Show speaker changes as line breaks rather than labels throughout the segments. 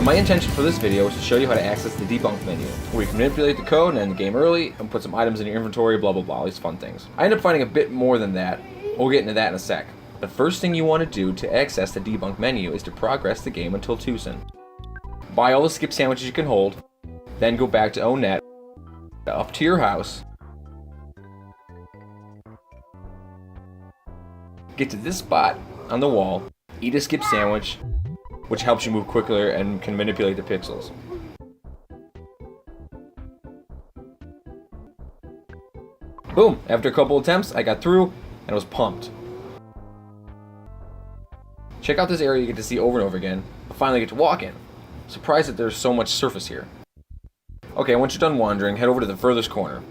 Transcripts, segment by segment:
my intention for this video is to show you how to access the debug menu, where you can manipulate the code and end the game early, and put some items in your inventory, blah blah blah, all these fun things. I end up finding a bit more than that. We'll get into that in a sec. The first thing you want to do to access the debug menu is to progress the game until Tucson. Buy all the skip sandwiches you can hold, then go back to Onet, up to your house, get to this spot on the wall, eat a skip sandwich, which helps you move quicker and can manipulate the pixels. Boom! After a couple attempts, I got through and was pumped. Check out this area you get to see over and over again. I finally get to walk in. Surprised that there's so much surface here. Okay, once you're done wandering, head over to the furthest corner.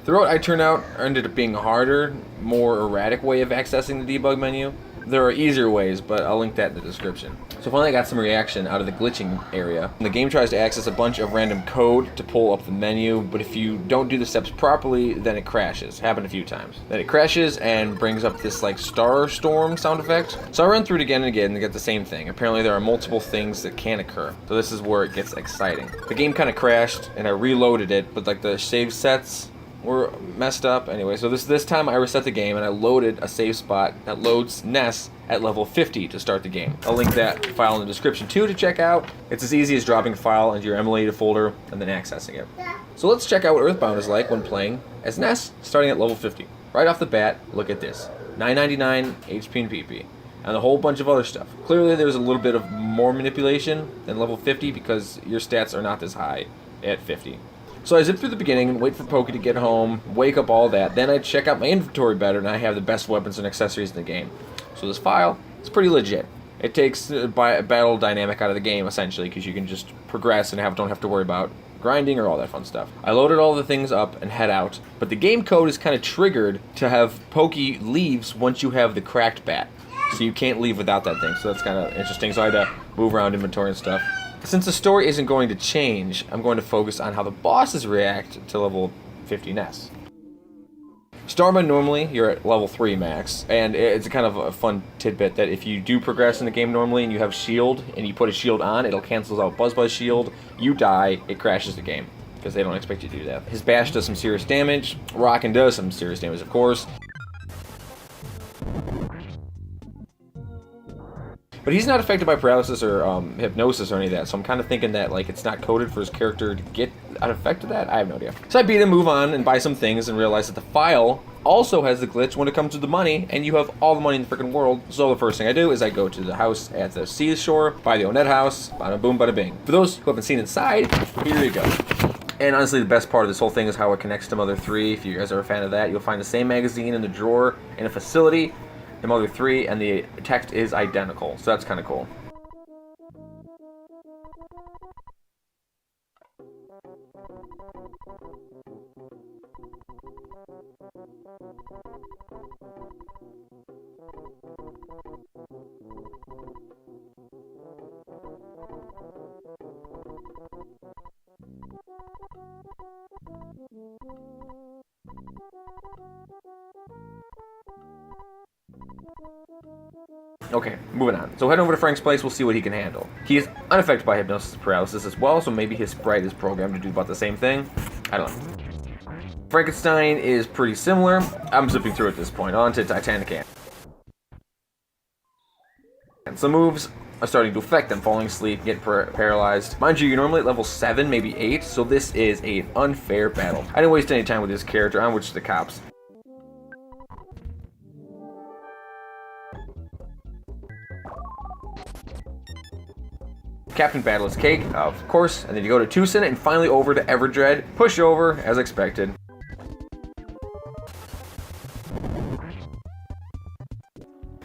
The route I turned out ended up being a harder, more erratic way of accessing the debug menu. There are easier ways, but I'll link that in the description. So finally I got some reaction out of the glitching area. The game tries to access a bunch of random code to pull up the menu, but if you don't do the steps properly, then it crashes. Happened a few times. Then it crashes and brings up this like star storm sound effect. So I run through it again and again and get the same thing. Apparently there are multiple things that can occur. So this is where it gets exciting. The game kind of crashed and I reloaded it, but like the save sets were messed up. Anyway, so this time I reset the game and I loaded a save spot that loads Ness at level 50 to start the game. I'll link that file in the description too to check out. It's as easy as dropping a file into your emulated folder and then accessing it. So let's check out what Earthbound is like when playing as Ness starting at level 50. Right off the bat, look at this. 999 HP and PP. And a whole bunch of other stuff. Clearly there's a little bit of more manipulation than level 50 because your stats are not this high at 50. So I zip through the beginning and wait for Pokey to get home, wake up, all that. Then I check out my inventory better and I have the best weapons and accessories in the game. So this file is pretty legit. It takes a battle dynamic out of the game essentially because you can just progress and don't have to worry about grinding or all that fun stuff. I loaded all the things up and head out, but the game code is kind of triggered to have Pokey leaves once you have the cracked bat. So you can't leave without that thing, so that's kind of interesting. So I had to move around inventory and stuff. Since the story isn't going to change, I'm going to focus on how the bosses react to level 50 Ness. Starman, normally you're at level 3 max, and it's kind of a fun tidbit that if you do progress in the game normally and you have shield and you put a shield on, it'll cancel out Buzz shield, you die, it crashes the game because they don't expect you to do that. His bash does some serious damage, Rockin' does some serious damage of course. But he's not affected by paralysis or hypnosis or any of that, so I'm kind of thinking that like it's not coded for his character to get unaffected that. I have no idea. So I beat him, move on, and buy some things, and realize that the file also has the glitch when it comes to the money, and you have all the money in the freaking world. So the first thing I do is I go to the house at the seashore, buy the Onet house, bada boom, bada bing. For those who haven't seen inside, here you go. And honestly, the best part of this whole thing is how it connects to Mother 3. If you guys are a fan of that, you'll find the same magazine in the drawer in a facility. The Mother 3 and the text is identical, so that's kind of cool. Okay, moving on. So head over to Frank's place, we'll see what he can handle. He is unaffected by hypnosis paralysis as well, so maybe his sprite is programmed to do about the same thing. I don't know. Frankenstein is pretty similar. I'm zipping through at this point. On to Titanic. And some moves are starting to affect them, falling asleep, getting paralyzed. Mind you, you're normally at level 7, maybe 8, so this is an unfair battle. I didn't waste any time with this character, on which the cops. Captain Battle is cake, of course, and then you go to Tucson and finally over to Everdread. Push over, as expected.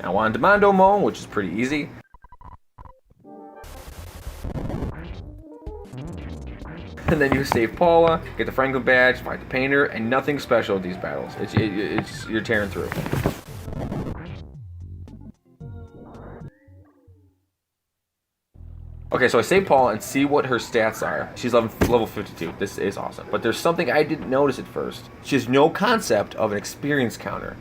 Now on Demando Mode, which is pretty easy. And then you save Paula, get the Franklin badge, fight the painter, and nothing special with these battles. It's you're tearing through. Okay, so I save Paula and see what her stats are. She's level 52. This is awesome. But there's something I didn't notice at first. She has no concept of an experience counter.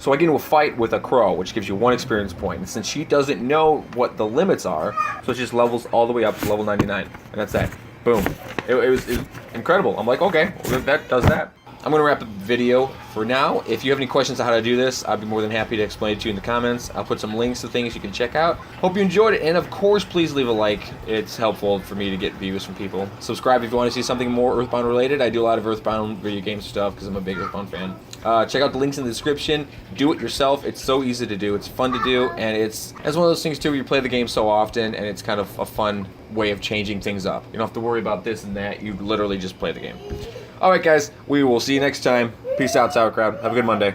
So I get into a fight with a crow, which gives you 1 experience point. And since she doesn't know what the limits are, so it just levels all the way up to level 99. And that's that. Boom. It was incredible. I'm like, okay, well, that does that. I'm going to wrap up the video for now. If you have any questions on how to do this, I'd be more than happy to explain it to you in the comments. I'll put some links to things you can check out. Hope you enjoyed it, and of course, please leave a like. It's helpful for me to get views from people. Subscribe if you want to see something more Earthbound related. I do a lot of Earthbound video game stuff because I'm a big Earthbound fan. Check out the links in the description. Do it yourself. It's so easy to do. It's fun to do, and it's one of those things too where you play the game so often, and it's kind of a fun way of changing things up. You don't have to worry about this and that. You literally just play the game. Alright guys, we will see you next time. Peace out, Sauerkraut. Have a good Monday.